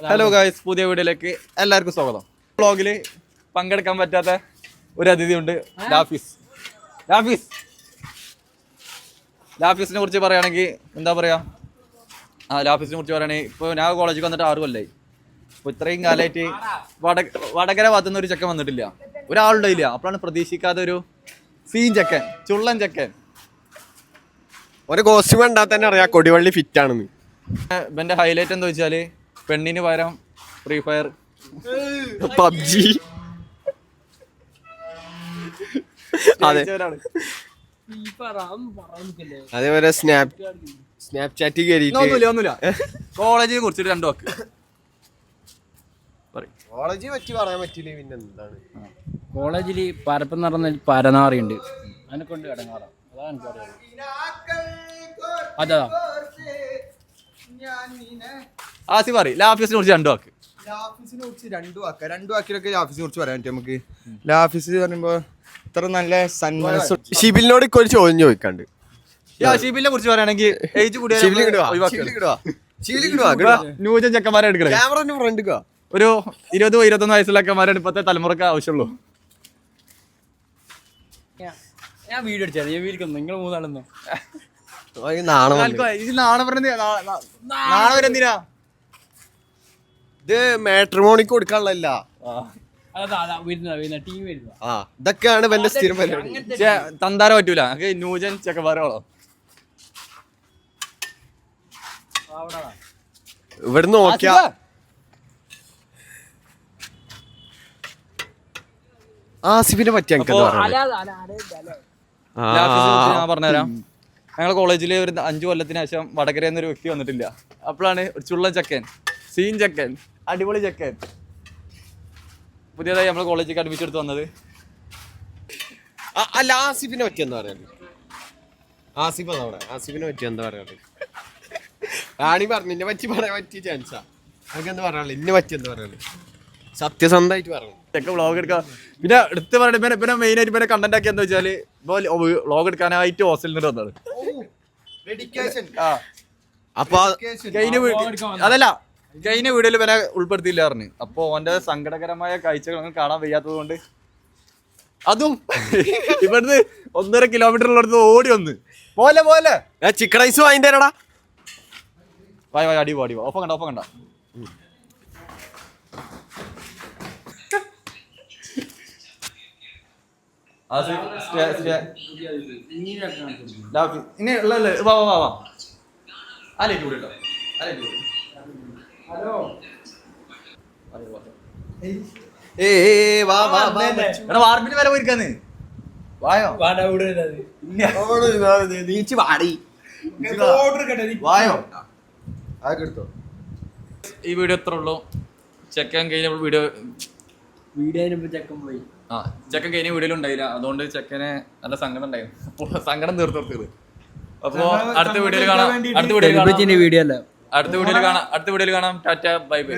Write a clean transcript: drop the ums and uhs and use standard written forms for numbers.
Hello guys, പുതിയ വീഡിയോയിലേക്ക് എല്ലാവർക്കും സ്വാഗതം. വ്ളോഗിൽ പങ്കെടുക്കാൻ പറ്റാത്ത ഒരു അതിഥിയുണ്ട്, ലാഫീസിനെ കുറിച്ച് പറയുകയാണെങ്കിൽ എന്താ പറയുക, ലാഫീസിനെ കുറിച്ച് പറയുകയാണെങ്കിൽ ഇപ്പോൾ ഞാൻ കോളേജിൽ വന്നിട്ട് 6 കൊല്ലമായി. ഇപ്പോൾ ഇത്രയും കാലമായിട്ട് വടകര ഭാഗത്തുനിന്ന് ഒരു ചെക്കൻ വന്നിട്ടില്ല, ഒരാളുണ്ടായില്ല. അപ്പോഴാണ് പ്രതീക്ഷിക്കാതെ ഒരു സീൻ ചെക്കൻ, ചുള്ളൻ ചെക്കൻ. ഒരു കോസ്റ്റ്യൂം കണ്ടാൽ തന്നെ അറിയാം കൊടിവള്ളി ഫിറ്റ് ആണെന്ന്. ഇവന്റെ ഹൈലൈറ്റ് എന്താ വെച്ചാല് പെണ്ണിന് പകരം ഫ്രീ ഫയർ, പബ്ജി, അതേപോലെ സ്നാപ്ചാറ്റ് ഒന്നുമില്ല. കോളേജിനെ കുറിച്ചിട്ട് 2 വാക്ക്. കോളേജിനെ പറ്റി പറയാൻ പറ്റില്ല. പിന്നെ എന്താണ് കോളേജിൽ പരപ്പം നടന്ന പരനാറിയുണ്ട്, അതിനെ കൊണ്ട് കിടങ്ങാറാം. അതാണ് എനിക്കറിയാം. അതാ ആസിഫ് പറയും ലാഫീസിനെ കുറിച്ച് 2 വാക്ക്. ലാഫീസിനെ കുറിച്ച് 2 വാക്ക്, 2 വാക്കിലൊക്കെ ലാഫീസിനെ കുറിച്ച് പറയാൻ പറ്റും നമുക്ക്. ലാഫീസ് പറയുമ്പോ ഇത്ര നല്ല സന്മനസ്. ഷിബിലിനോട് ഒരു ചോദ്യം ചോദിക്കാണ്ട്. ഷിബിലിനെ കുറിച്ച് പറയുകയാണെങ്കിൽ ഏജ് കൂടിയ ന്യൂജൻ ചെക്കന്മാരെ എടുക്കണേ. ഒരു 20-21 വയസ്സുള്ള ചെക്കന്മാരാണ് ഇപ്പത്തെ തലമുറക്ക് ആവശ്യമുള്ളൂ. ഞാൻ വീഡിയോ അടിച്ചാൽ നിങ്ങൾ 3 ആളെന്നോ നാളെ വരെ എന്തിനാ ഇത് മാട്രിമോണിക്ക് കൊടുക്കാനുള്ളതല്ല. ഇതൊക്കെയാണ് എന്റെ സ്ഥിരം പരിപാടി. തന്താര പറ്റൂല, ന്യൂജൻ ചെക്കന്മാരോളോ. ഇവിടെ നോക്കിയാ ആസിഫിനെ പറ്റിയ ഞാൻ പറഞ്ഞുതരാം. ഞങ്ങളുടെ കോളേജിൽ ഒരു 5 കൊല്ലത്തിന് ശേഷം വടകര എന്നൊരു വ്യക്തി വന്നിട്ടില്ല. അപ്പോഴാണ് ഒരു ചുള്ളൻ ചെക്കൻ, സീൻ ചെക്കൻ, അടിപൊളി ചെക്കൻ പുതിയതായി നമ്മൾ കോളേജിലേക്ക് അഡ്മിഷൻ എടുത്ത് വന്നത്. അല്ല, ആസിഫിനെ പറ്റി എന്താ പറയാ? ആസിഫിനെ പറ്റി എന്താ പറയാ? റാണി പറഞ്ഞു എന്നെ പറ്റി പറയാൻ പറ്റിയ ചാൻസാ. നമുക്ക് എന്താ പറയാനുള്ളത്? ഇന്നെ പറ്റി എന്താ പറയാനുള്ളത്? സത്യസന്ധമായിട്ട് പറഞ്ഞു. വ്ളോഗ് എടുക്കാം. പിന്നെ എടുത്ത് പറയണ പിന്നെ മെയിൻ ആയിട്ട് പിന്നെ കണ്ടന്റ് ആക്കി എന്താ വെച്ചാല് വ്ളോഗ് എടുക്കാനായിട്ട് ഹോസ്റ്റലിൽ നിന്ന് വന്നത്. അപ്പൊ അതല്ല, കഴിഞ്ഞ വീഡിയോയിൽ പിന്നെ ഉൾപ്പെടുത്തിയില്ല പറഞ്ഞു. അപ്പൊ ഓന്റെ സങ്കടകരമായ കാഴ്ചകൾ കാണാൻ വയ്യാത്തത് കൊണ്ട് അതും ഇവിടുന്ന് 1.5 കിലോമീറ്റർ ഉള്ളടത്ത് ഓടി വന്ന് പോലെ ചിക്കൻ റൈസ് വാങ്ങി തരടാ. അടി ഓഫ കണ്ട വാർപ്പിന് വില പോയിരിക്കാന്ന് വായോ വായോ. ഈ വീഡിയോ എത്ര ഉള്ളൂ. ചെക്കൻ കഴിഞ്ഞ വീഡിയോ ചെക്കൻ പോയി. ചെക്കൻ കഴിഞ്ഞ വീഡിയോയിൽ ഉണ്ടായില്ല, അതുകൊണ്ട് ചെക്കനെ നല്ല സങ്കടം ഉണ്ടായിരുന്നു. അപ്പോൾ സങ്കടം തീർത്തത്. അപ്പോ അടുത്ത വീഡിയോയിൽ കാണാം. അടുത്ത വീഡിയോയിൽ കാണാം. Tata bye bye.